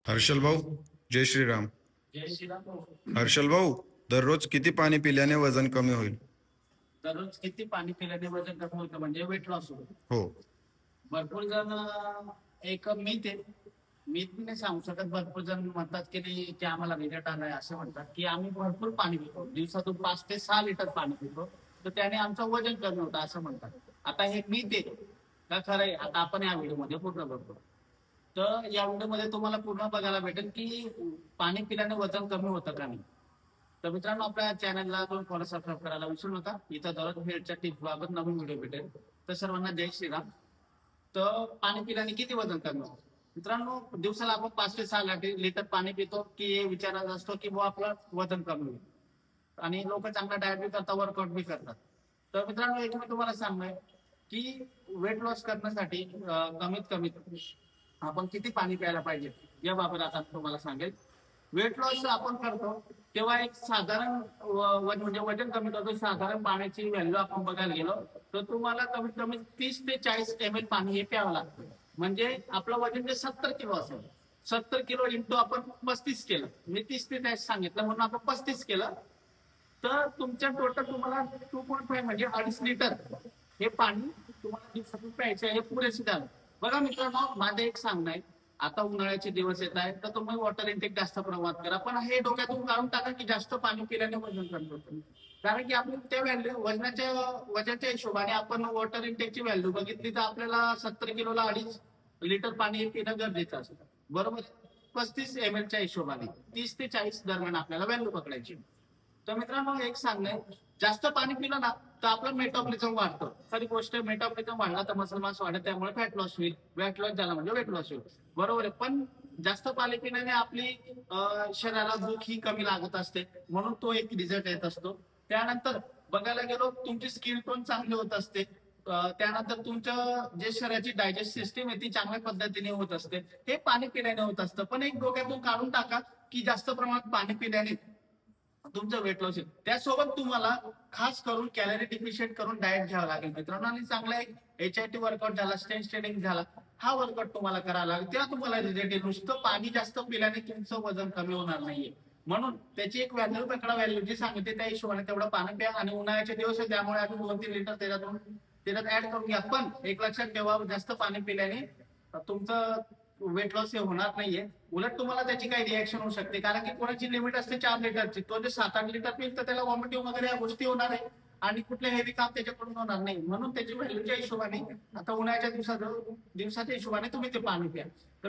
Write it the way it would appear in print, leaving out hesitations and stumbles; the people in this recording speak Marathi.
हर्षल भाऊ, जय श्रीराम. जय श्रीराम भाऊ. हर्षल भाऊ, दररोज किती पाणी पिल्याने वजन कमी होईल? दररोज किती पाणी पिल्याने वजन कमी होतं म्हणजे वेट लॉस होतो? हो. भरपूर जण एक मीथ आहे. मीथ नाही सांगू शकत. भरपूर जण म्हणतात की नाही की आम्हाला रिझल्ट आलाय, असं म्हणतात की आम्ही भरपूर पाणी पितो, दिवसातून 5 ते 6 लिटर पाणी पितो, तर त्याने आमचं वजन कमी होतं असं म्हणतात. आता हे मीथ आहे का खरं आहे, आता आपण या व्हिडिओमध्ये पूर्ण बघतो. तर या व्हिडिओमध्ये तुम्हाला पूर्ण बघायला भेटेल की पाणी पिल्याने वजन कमी होतं का नाही. तर मित्रांनो, आपल्या चॅनलला तुम्ही फॉलो सबस्क्राईब करायला विसरू नका. इथं दररोज हेल्थच्या टिप्स बाबत नवीन व्हिडिओ भेटेल. तर सर्वांना जय श्रीराम. तर पाणी पिल्याने किती वजन कमी होतं? मित्रांनो, दिवसाला आपण 5 ते 6 लिटर पाणी पितो की हे विचारायचा असतो की बुवा आपलं वजन कमी होईल. आणि लोक चांगला डाएट बी करतात, वर्कआउट बी करतात. तर मित्रांनो, एक मी तुम्हाला सांगणार की वेट लॉस करण्यासाठी कमीत कमी आपण किती पाणी प्यायला पाहिजे याबाबत आता तुम्हाला सांगेल. वेट लॉस आपण करतो तेव्हा एक साधारण म्हणजे वजन कमी करतो, साधारण पाण्याची व्हॅल्यू आपण बघायला गेलो तर तुम्हाला कमीत कमी 30 ते 40 ml पाणी हे प्यावं लागतं. म्हणजे आपलं वजन जे 70 किलो असेल, 70 किलो इंटू आपण 35 केलं, मी 30 ते 40 सांगितलं म्हणून आपण 35 केलं, तर तुमच्या टोटल तुम्हाला 2.5 म्हणजे 2.5 लिटर हे पाणी तुम्हाला दिवसातून प्यायचं आहे. हे पुरेसे झालं. बघा मित्रांनो, माझं एक सांगणं आहे, आता उन्हाळ्याचे दिवस येत आहेत तर तुम्ही वॉटर इंटेक जास्त प्रमाणात करा, पण हे डोक्यातून काढून टाका की जास्त पाणी पिल्याने वजन कमी होतं. कारण की आपण त्या व्हॅल्यू वजनाच्या हिशोबाने आपण वॉटर इंटेकची व्हॅल्यू बघितली तर आपल्याला 70 किलोला 2.5 लिटर पाणी पिणं गरजेचं असतं, बरोबर. 35 ml हिशोबाने 30 ते 40 दरम्यान आपल्याला व्हॅल्यू पकडायची. तर मित्रांनो, एक सांगणं, जास्त पाणी पिलं ना तर आपलं मेटाबॉलिझम वाढतं. खरी गोष्ट, मेटाबॉलिझम वाढला तर मसल मास वाढत, त्यामुळे फॅट लॉस होईल. फॅट लॉस झाला म्हणजे वेट लॉस होईल, बरोबर आहे. पण जास्त पाणी पिण्याने आपली शरीराला भूक ही कमी लागत असते, म्हणून तो एक रिझल्ट येत असतो. त्यानंतर बघायला गेलो, तुमची स्किन टोन चांगली होत असते. त्यानंतर तुमचं जे शरीराची डायजेस्ट सिस्टीम आहे ती चांगल्या पद्धतीने होत असते. हे पाणी पिण्याने होत असतं. पण एक डोक्यातून काढून टाका की जास्त प्रमाणात पाणी पिण्याने तुमचं वेट लॉस होईल. त्यासोबत तुम्हाला खास करून कॅलरी डिफिशियंट करून डाएट घ्यावं लागेल मित्रांनो. आणि चांगला एक HIIT वर्कआउट झाला, स्ट्रेंथ ट्रेनिंग झाला, हा वर्कआउट तुम्हाला करावा लागेल, तेव्हा तुम्हाला रिझल्ट येईल. नुसतं पाणी जास्त पिल्याने तुमचं वजन कमी होणार नाहीये. म्हणून त्याची एक व्हॅल्यू पकडा, व्हॅल्यू जी सांगितली त्या हिशोबाने तेवढं पाणी प्या. आणि उन्हाळ्याचे दिवस आहे त्यामुळे अजून 2-3 लिटर त्याच्यात ऍड करून घ्या. पण एक लक्षात ठेवा, जास्त पाणी पिल्याने तुमचं वेट लॉस हे होणार नाहीये. उलट तुम्हाला त्याची काही रिॲक्शन होऊ शकते, कारण की कोणाची लिमिट असते 4 लिटरची, तो जे 7-8 लिटर पिल तर त्याला वॉमिटिंग वगैरे या गोष्टी होणार आहे. आणि कुठले हेवी काम त्याच्याकडून होणार नाही. म्हणून त्याची व्हॅल्यूच्या हिशोबाने आता उन्हाळ्याच्या दिवसाच्या हिशोबाने तुम्ही ते पाणी प्या.